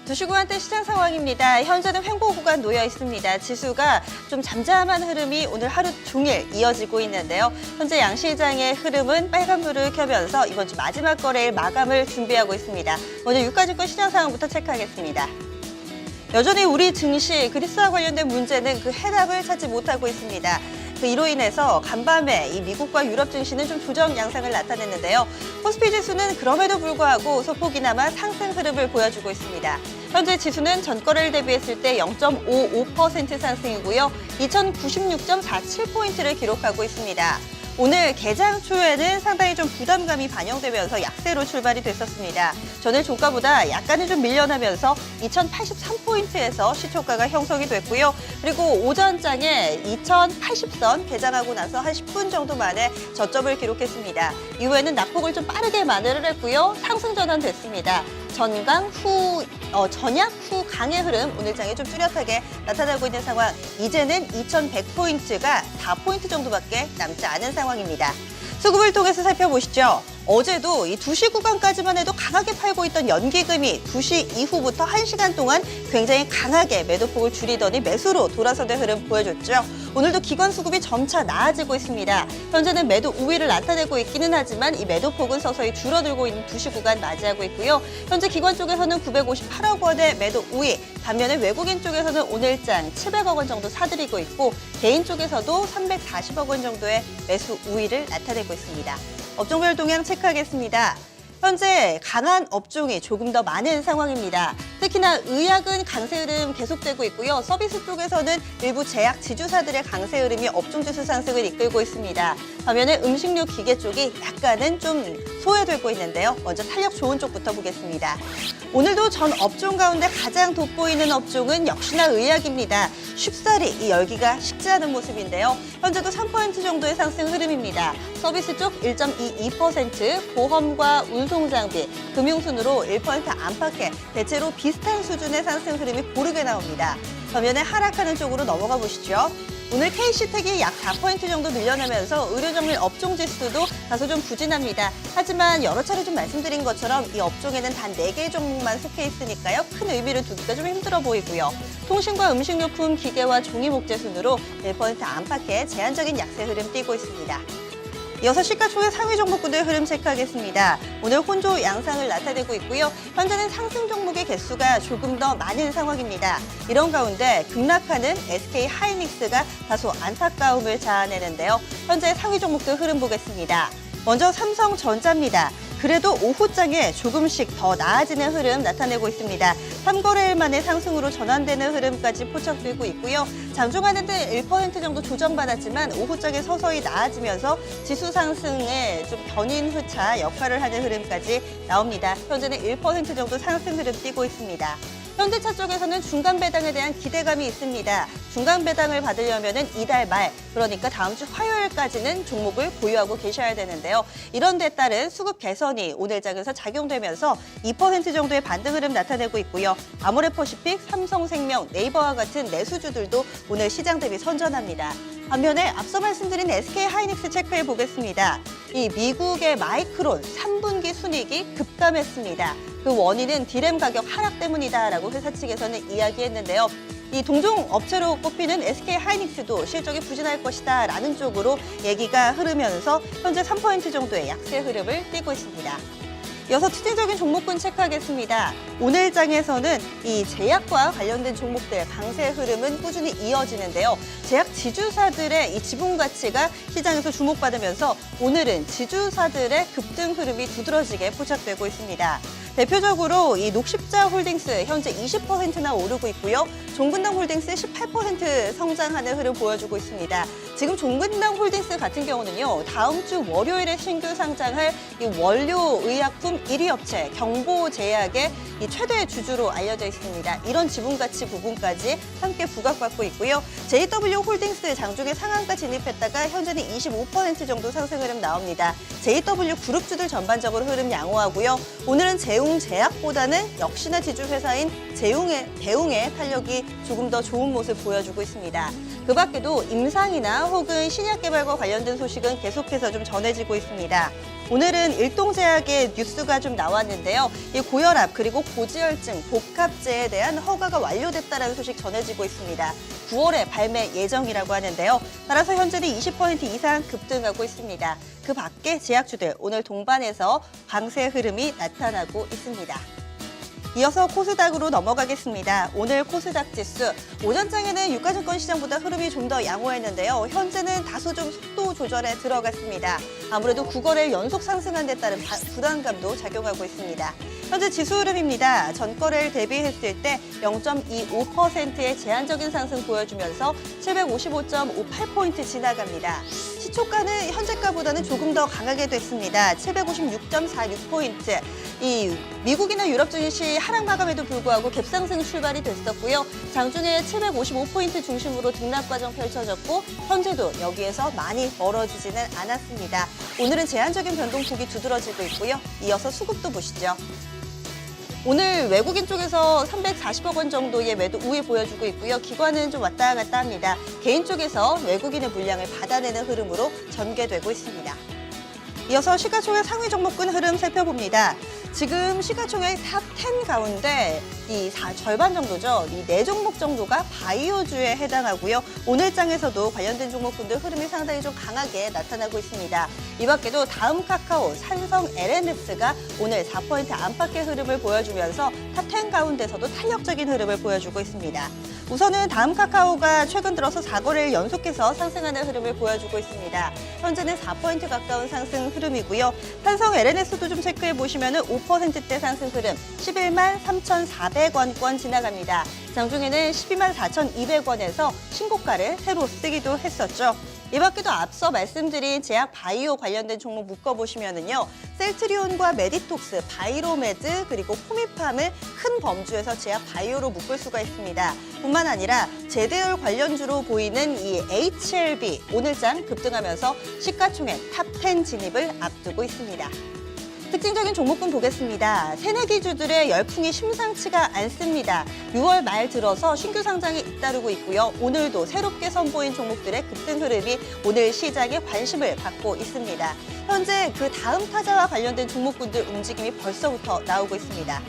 두시구간대 시장 상황입니다. 현재는 횡보 구간 놓여 있습니다. 지수가 좀 잠잠한 흐름이 오늘 하루 종일 이어지고 있는데요. 현재 양시장의 흐름은 빨간불을 켜면서 이번 주 마지막 거래일 마감을 준비하고 있습니다. 먼저 유가증권 시장 상황부터 체크하겠습니다. 여전히 우리 증시 그리스와 관련된 문제는 그 해답을 찾지 못하고 있습니다. 이로 인해서 간밤에 이 미국과 유럽 증시는 좀 조정 양상을 나타냈는데요. 코스피 지수는 그럼에도 불구하고 소폭이나마 상승 흐름을 보여주고 있습니다. 현재 지수는 전거래일 대비했을 때 0.55% 상승이고요. 2096.47포인트를 기록하고 있습니다. 오늘 개장 초에는 상당히 좀 부담감이 반영되면서 약세로 출발이 됐었습니다. 전일 종가보다 약간은 좀 밀려나면서 2083포인트에서 시초가가 형성이 됐고요. 그리고 오전장에 2080선 개장하고 나서 한 10분 정도 만에 저점을 기록했습니다. 이후에는 낙폭을 좀 빠르게 만회를 했고요. 상승 전환됐습니다. 전약 후 강의 흐름 오늘 장에 좀 뚜렷하게 나타나고 있는 상황. 이제는 2100포인트가 4포인트 정도밖에 남지 않은 상황입니다. 수급을 통해서 살펴보시죠. 어제도 이 2시 구간까지만 해도 강하게 팔고 있던 연기금이 2시 이후부터 1시간 동안 굉장히 강하게 매도폭을 줄이더니 매수로 돌아서는 흐름 보여줬죠. 오늘도 기관 수급이 점차 나아지고 있습니다. 현재는 매도 우위를 나타내고 있기는 하지만 이 매도폭은 서서히 줄어들고 있는 2시 구간 맞이하고 있고요. 현재 기관 쪽에서는 958억 원의 매도 우위, 반면에 외국인 쪽에서는 오늘장 700억 원 정도 사들이고 있고 개인 쪽에서도 340억 원 정도의 매수 우위를 나타내고 있습니다. 업종별 동향 체크하겠습니다. 현재 강한 업종이 조금 더 많은 상황입니다. 특히나 의약은 강세 흐름 계속되고 있고요. 서비스 쪽에서는 일부 제약 지주사들의 강세 흐름이 업종지수 상승을 이끌고 있습니다. 반면에 음식료 기계 쪽이 약간은 좀 소외되고 있는데요. 먼저 탄력 좋은 쪽부터 보겠습니다. 오늘도 전 업종 가운데 가장 돋보이는 업종은 역시나 의약입니다. 쉽사리 이 열기가 식지 않은 모습인데요. 현재도 3포인트 정도의 상승 흐름입니다. 서비스 쪽 1.22%, 보험과 운송장비, 금융순으로 1% 안팎의 대체로 비슷한 수준의 상승 흐름이 고르게 나옵니다. 반면에 하락하는 쪽으로 넘어가 보시죠. 오늘 KC텍이 약 4포인트 정도 밀려나면서 의료정밀 업종 지수도 다소 좀 부진합니다. 하지만 여러 차례 좀 말씀드린 것처럼 이 업종에는 단 4개의 종목만 속해 있으니까요. 큰 의미를 두기가 좀 힘들어 보이고요. 통신과 음식료품, 기계와 종이목재 순으로 1% 안팎의 제한적인 약세 흐름 띄고 있습니다. 이어서 시가총액 상위 종목군들 흐름 체크하겠습니다. 오늘 혼조 양상을 나타내고 있고요. 현재는 상승 종목의 개수가 조금 더 많은 상황입니다. 이런 가운데 급락하는 SK 하이닉스가 다소 안타까움을 자아내는데요. 현재 상위 종목들 흐름 보겠습니다. 먼저 삼성전자입니다. 그래도 오후장에 조금씩 더 나아지는 흐름 나타내고 있습니다. 3거래일 만에 상승으로 전환되는 흐름까지 포착되고 있고요. 장중하는 데 1% 정도 조정받았지만 오후장에 서서히 나아지면서 지수 상승에 좀 견인 후차 역할을 하는 흐름까지 나옵니다. 현재는 1% 정도 상승 흐름 띄고 있습니다. 현대차 쪽에서는 중간 배당에 대한 기대감이 있습니다. 중간 배당을 받으려면은 이달 말, 그러니까 다음 주 화요일까지는 종목을 보유하고 계셔야 되는데요. 이런 데 따른 수급 개선이 오늘 장에서 작용되면서 2% 정도의 반등 흐름 나타내고 있고요. 아모레퍼시픽, 삼성생명, 네이버와 같은 내수주들도 오늘 시장 대비 선전합니다. 반면에 앞서 말씀드린 SK 하이닉스 체크해 보겠습니다. 이 미국의 마이크론 3분기 순이익이 급감했습니다. 그 원인은 디램 가격 하락 때문이다라고 회사 측에서는 이야기했는데요. 이 동종 업체로 꼽히는 SK 하이닉스도 실적이 부진할 것이다라는 쪽으로 얘기가 흐르면서 현재 3포인트 정도의 약세 흐름을 띠고 있습니다. 이어서 특징적인 종목군 체크하겠습니다. 오늘 장에서는 이 제약과 관련된 종목들 강세 흐름은 꾸준히 이어지는데요. 제약 지주사들의 이 지분 가치가 시장에서 주목받으면서 오늘은 지주사들의 급등 흐름이 두드러지게 포착되고 있습니다. 대표적으로 이 녹십자 홀딩스 현재 20%나 오르고 있고요. 종근당 홀딩스 18% 성장하는 흐름 보여주고 있습니다. 지금 종근당 홀딩스 같은 경우는요. 다음 주 월요일에 신규 상장할 이 원료 의약품 1위 업체 경보제약의 이 최대 주주로 알려져 있습니다. 이런 지분 가치 부분까지 함께 부각받고 있고요. JW 홀딩스 장중에 상한가 진입했다가 현재는 25% 정도 상승 흐름 나옵니다. JW 그룹주들 전반적으로 흐름 양호하고요. 오늘은 제약보다는 역시나 지주회사인 대웅의 탄력이 조금 더 좋은 모습 보여주고 있습니다. 그 밖에도 임상이나 혹은 신약 개발과 관련된 소식은 계속해서 좀 전해지고 있습니다. 오늘은 일동제약의 뉴스가 좀 나왔는데요. 이 고혈압 그리고 고지혈증, 복합제에 대한 허가가 완료됐다는 소식 전해지고 있습니다. 9월에 발매 예정이라고 하는데요. 따라서 현재는 20% 이상 급등하고 있습니다. 그 밖에 제약주들 오늘 동반해서 강세 흐름이 나타나고 있습니다. 이어서 코스닥으로 넘어가겠습니다. 오늘 코스닥 지수, 오전장에는 유가증권 시장보다 흐름이 좀 더 양호했는데요. 현재는 다소 좀 속도 조절에 들어갔습니다. 아무래도 9거래일 연속 상승한 데 따른 부담감도 작용하고 있습니다. 현재 지수 흐름입니다. 전거래일 대비했을 때 0.25%의 제한적인 상승 보여주면서 755.58포인트 지나갑니다. 시초가는 현재가보다는 조금 더 강하게 됐습니다. 756.46포인트. 이 미국이나 유럽 증시 하락 마감에도 불구하고 갭상승 출발이 됐었고요. 장중에 755포인트 중심으로 등락 과정 펼쳐졌고 현재도 여기에서 많이 멀어지지는 않았습니다. 오늘은 제한적인 변동폭이 두드러지고 있고요. 이어서 수급도 보시죠. 오늘 외국인 쪽에서 340억 원 정도의 매도 우위 보여주고 있고요. 기관은 좀 왔다 갔다 합니다. 개인 쪽에서 외국인의 물량을 받아내는 흐름으로 전개되고 있습니다. 이어서 시가총액 상위 종목군 흐름 살펴봅니다. 지금 시가총액 탑 10 가운데 절반 정도죠. 이 4종목 정도가 바이오주에 해당하고요. 오늘 장에서도 관련된 종목군들 흐름이 상당히 좀 강하게 나타나고 있습니다. 이 밖에도 다음 카카오, 산성, LNS가 오늘 4% 안팎의 흐름을 보여주면서 탑 10 가운데서도 탄력적인 흐름을 보여주고 있습니다. 우선은 다음 카카오가 최근 들어서 4거래일 연속해서 상승하는 흐름을 보여주고 있습니다. 현재는 4% 가까운 상승 흐름이고요. 산성 LNS도 좀 체크해 보시면 5%대 상승 흐름, 11만 3,400원권 지나갑니다. 장중에는 12만 4,200원에서 신고가를 새로 쓰기도 했었죠. 이 밖에도 앞서 말씀드린 제약 바이오 관련된 종목 묶어보시면은요. 셀트리온과 메디톡스, 바이로메드, 그리고 포미팜을 큰 범주에서 제약 바이오로 묶을 수가 있습니다. 뿐만 아니라 제대열 관련주로 보이는 이 HLB, 오늘장 급등하면서 시가총액 탑 10 진입을 앞두고 있습니다. 특징적인 종목군 보겠습니다. 새내기주들의 열풍이 심상치가 않습니다. 6월 말 들어서 신규 상장이 잇따르고 있고요. 오늘도 새롭게 선보인 종목들의 급등 흐름이 오늘 시장에 관심을 받고 있습니다. 현재 그 다음 타자와 관련된 종목군들 움직임이 벌써부터 나오고 있습니다.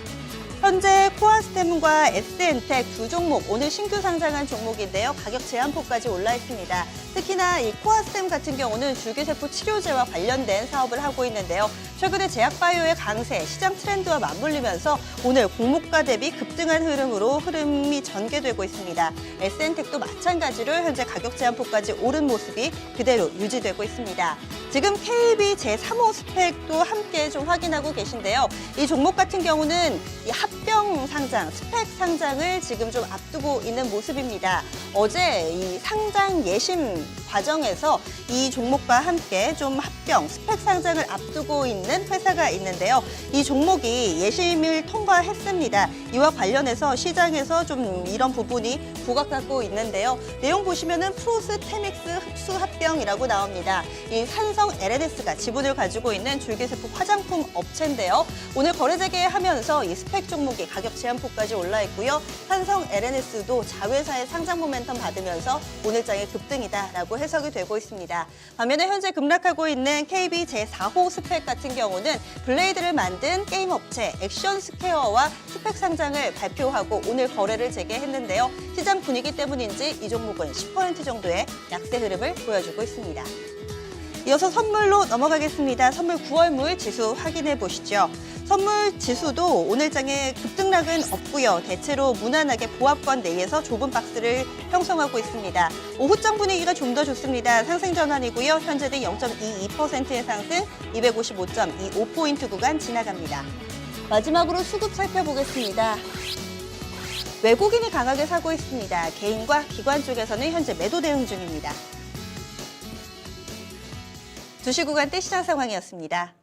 현재 코아스템과 SN텍 두 종목, 오늘 신규 상장한 종목인데요. 가격 제한폭까지 올라 있습니다. 특히나 이 코아스템 같은 경우는 줄기세포 치료제와 관련된 사업을 하고 있는데요. 최근에 제약바이오의 강세, 시장 트렌드와 맞물리면서 오늘 공모가 대비 급등한 흐름이 전개되고 있습니다. SN텍도 마찬가지로 현재 가격 제한폭까지 오른 모습이 그대로 유지되고 있습니다. 지금 KB 제3호 스펙도 함께 좀 확인하고 계신데요. 이 종목 같은 경우는 이 합병 상장, 스펙 상장을 지금 좀 앞두고 있는 모습입니다. 어제 이 상장 예심 과정에서 이 종목과 함께 좀 합병, 스펙 상장을 앞두고 있는 회사가 있는데요. 이 종목이 예심을 통과했습니다. 이와 관련해서 시장에서 좀 이런 부분이 부각하고 있는데요. 내용 보시면은 프로스테믹스 흡수 합병이라고 나옵니다. 이 산성 LNS가 지분을 가지고 있는 줄기세포 화장품 업체인데요. 오늘 거래 재개하면서 이 스펙 종목이 가격 제한폭까지 올라 있고요. 산성 LNS도 자회사의 상장 모멘텀 받으면서 오늘장의 급등이다라고 해석이 되고 있습니다. 반면에 현재 급락하고 있는 KB 제4호 스펙 같은 경우는 블레이드를 만든 게임 업체 액션 스퀘어와 스펙 상장을 발표하고 오늘 거래를 재개했는데요. 시장 분위기 때문인지 이 종목은 10% 정도의 약세 흐름을 보여주고 있습니다. 이어서 선물로 넘어가겠습니다. 선물 9월물 지수 확인해 보시죠. 선물 지수도 오늘장에 급등락은 없고요. 대체로 무난하게 보합권 내에서 좁은 박스를 형성하고 있습니다. 오후장 분위기가 좀 더 좋습니다. 상승 전환이고요. 현재는 0.22%의 상승, 255.25포인트 구간 지나갑니다. 마지막으로 수급 살펴보겠습니다. 외국인이 강하게 사고 있습니다. 개인과 기관 쪽에서는 현재 매도 대응 중입니다. 주식 구간대 시장 상황이었습니다.